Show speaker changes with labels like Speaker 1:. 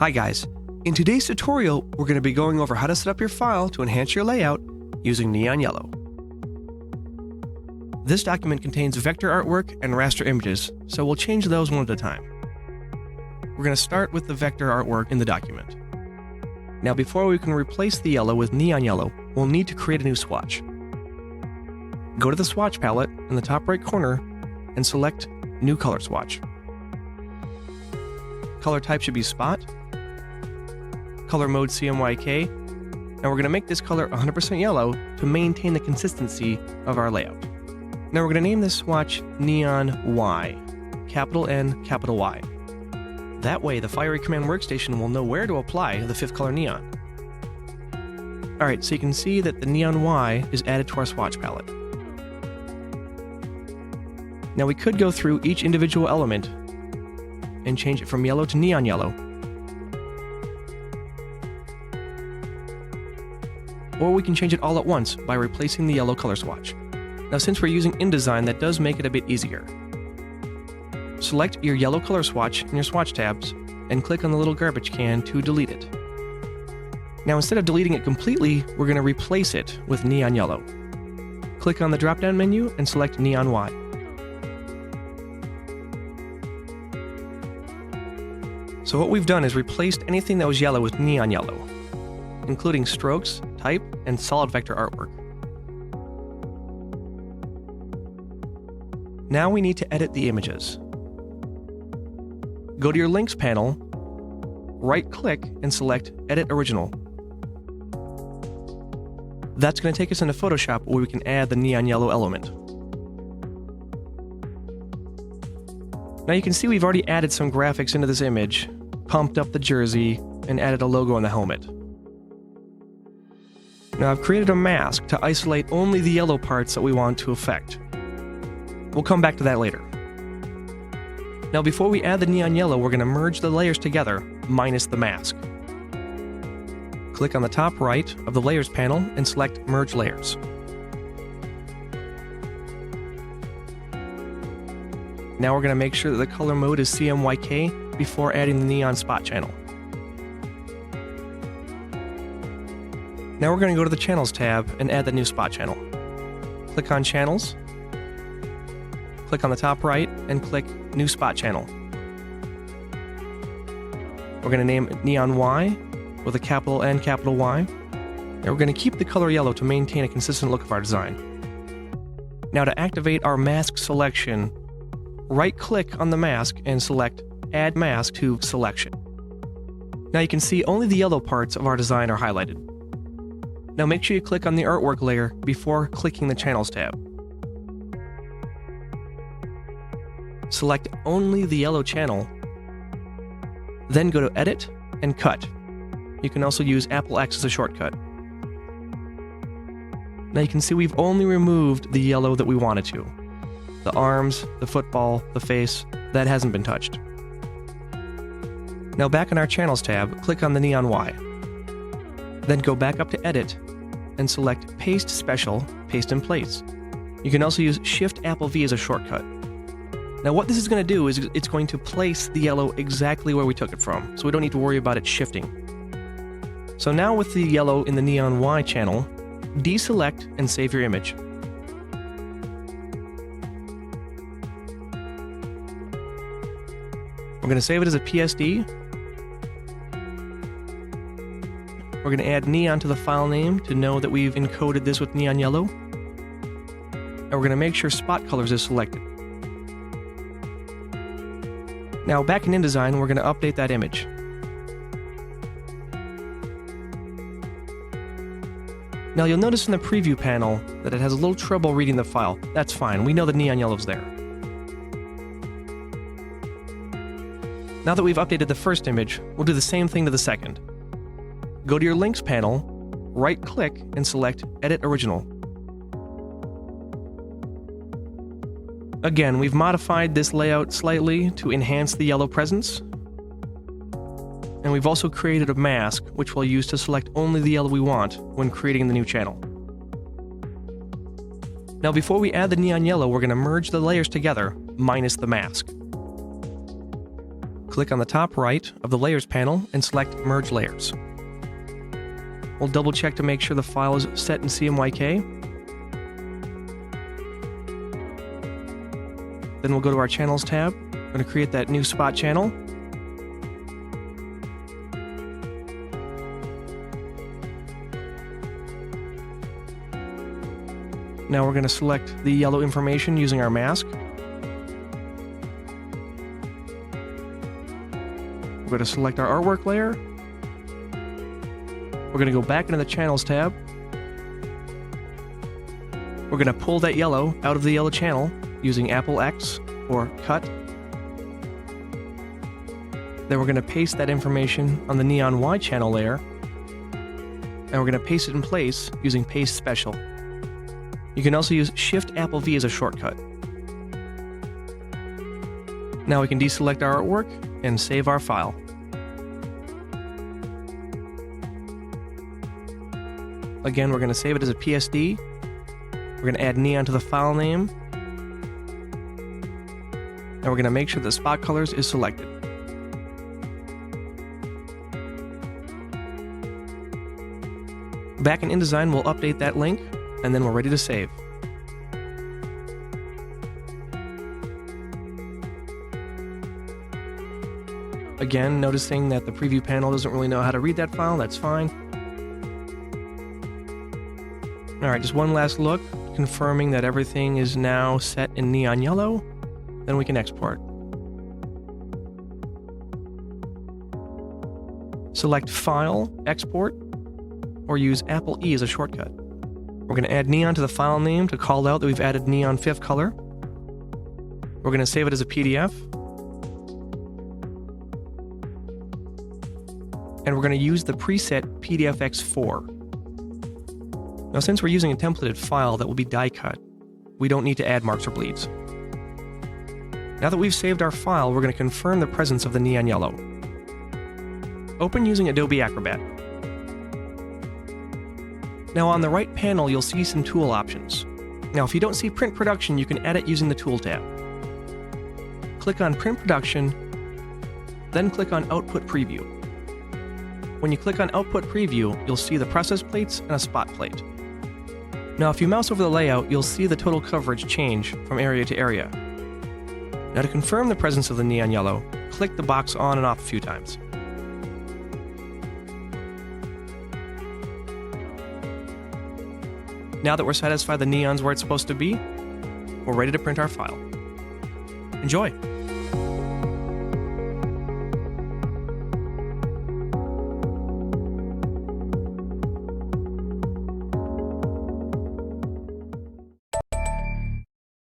Speaker 1: Hi guys, in today's tutorial we're going to be going over how to set up your file to enhance your layout using neon yellow. This document contains vector artwork and raster images, so we'll change those one at a time. We're going to start with the vector artwork in the document. Now before we can replace the yellow with neon yellow, we'll need to create a new swatch. Go to the swatch palette in the top right corner and select New Color Swatch. Color type should be Spot. Color mode CMYK, and we're going to make this color 100% yellow to maintain the consistency of our layout. Now we're going to name this swatch Neon Y, capital N, capital Y. That way the Fiery Command workstation will know where to apply the fifth color neon. Alright, so you can see that the Neon Y is added to our swatch palette. Now we could go through each individual element and change it from yellow to neon yellow. Or we can change it all at once by replacing the yellow color swatch. Now since we're using InDesign, that does make it a bit easier. Select your yellow color swatch in your swatch tabs and click on the little garbage can to delete it. Now instead of deleting it completely, we're going to replace it with neon yellow. Click on the drop-down menu and select Neon Y. So what we've done is replaced anything that was yellow with neon yellow, including strokes, type, and solid vector artwork. Now we need to edit the images. Go to your Links panel, right-click, and select Edit Original. That's going to take us into Photoshop where we can add the neon yellow element. Now you can see we've already added some graphics into this image, pumped up the jersey, and added a logo on the helmet. Now I've created a mask to isolate only the yellow parts that we want to affect. We'll come back to that later. Now before we add the neon yellow, we're going to merge the layers together, minus the mask. Click on the top right of the Layers panel and select Merge Layers. Now we're going to make sure that the color mode is CMYK before adding the neon spot channel. Now we're going to go to the Channels tab and add the new spot channel. Click on Channels, click on the top right, and click New Spot Channel. We're going to name it Neon Y with a capital N, capital Y. And we're going to keep the color yellow to maintain a consistent look of our design. Now to activate our mask selection, right-click on the mask and select Add Mask to Selection. Now you can see only the yellow parts of our design are highlighted. Now make sure you click on the artwork layer before clicking the Channels tab. Select only the yellow channel, then go to Edit and Cut. You can also use Apple X as a shortcut. Now you can see we've only removed the yellow that we wanted to. The arms, the football, the face, that hasn't been touched. Now back in our Channels tab, click on the Neon Y. Then go back up to Edit and select Paste Special, Paste in Place. You can also use Shift Apple V as a shortcut. Now what this is going to do is it's going to place the yellow exactly where we took it from, so we don't need to worry about it shifting. So now with the yellow in the Neon Y channel, deselect and save your image. We're going to save it as a PSD. We're going to add neon to the file name to know that we've encoded this with neon yellow. And we're going to make sure Spot Colors is selected. Now back in InDesign, we're going to update that image. Now you'll notice in the preview panel that it has a little trouble reading the file. That's fine, we know the neon yellow's there. Now that we've updated the first image, we'll do the same thing to the second. Go to your Links panel, right-click, and select Edit Original. Again, we've modified this layout slightly to enhance the yellow presence. And we've also created a mask, which we'll use to select only the yellow we want when creating the new channel. Now before we add the neon yellow, we're going to merge the layers together, minus the mask. Click on the top right of the Layers panel and select Merge Layers. We'll double check to make sure the file is set in CMYK. Then we'll go to our Channels tab. We're going to create that new spot channel. Now we're going to select the yellow information using our mask. We're going to select our artwork layer. We're going to go back into the Channels tab. We're going to pull that yellow out of the yellow channel using Apple X or Cut. Then we're going to paste that information on the neon Y channel layer. And we're going to paste it in place using Paste Special. You can also use Shift Apple V as a shortcut. Now we can deselect our artwork and save our file. Again, we're going to save it as a PSD. We're going to add neon to the file name. And we're going to make sure the spot colors is selected. Back in InDesign, we'll update that link, and then we're ready to save. Again, noticing that the preview panel doesn't really know how to read that file, that's fine. Alright, just one last look, confirming that everything is now set in neon yellow, then we can export. Select File, Export, or use Apple E as a shortcut. We're going to add neon to the file name to call out that we've added neon fifth color. We're going to save it as a PDF. And we're going to use the preset PDFX4. Now, since we're using a templated file that will be die cut, we don't need to add marks or bleeds. Now that we've saved our file, we're going to confirm the presence of the neon yellow. Open using Adobe Acrobat. Now on the right panel, you'll see some tool options. Now if you don't see Print Production, you can add it using the Tool tab. Click on Print Production, then click on Output Preview. When you click on Output Preview, you'll see the process plates and a spot plate. Now if you mouse over the layout, you'll see the total coverage change from area to area. Now to confirm the presence of the neon yellow, click the box on and off a few times. Now that we're satisfied the neon's where it's supposed to be, we're ready to print our file. Enjoy!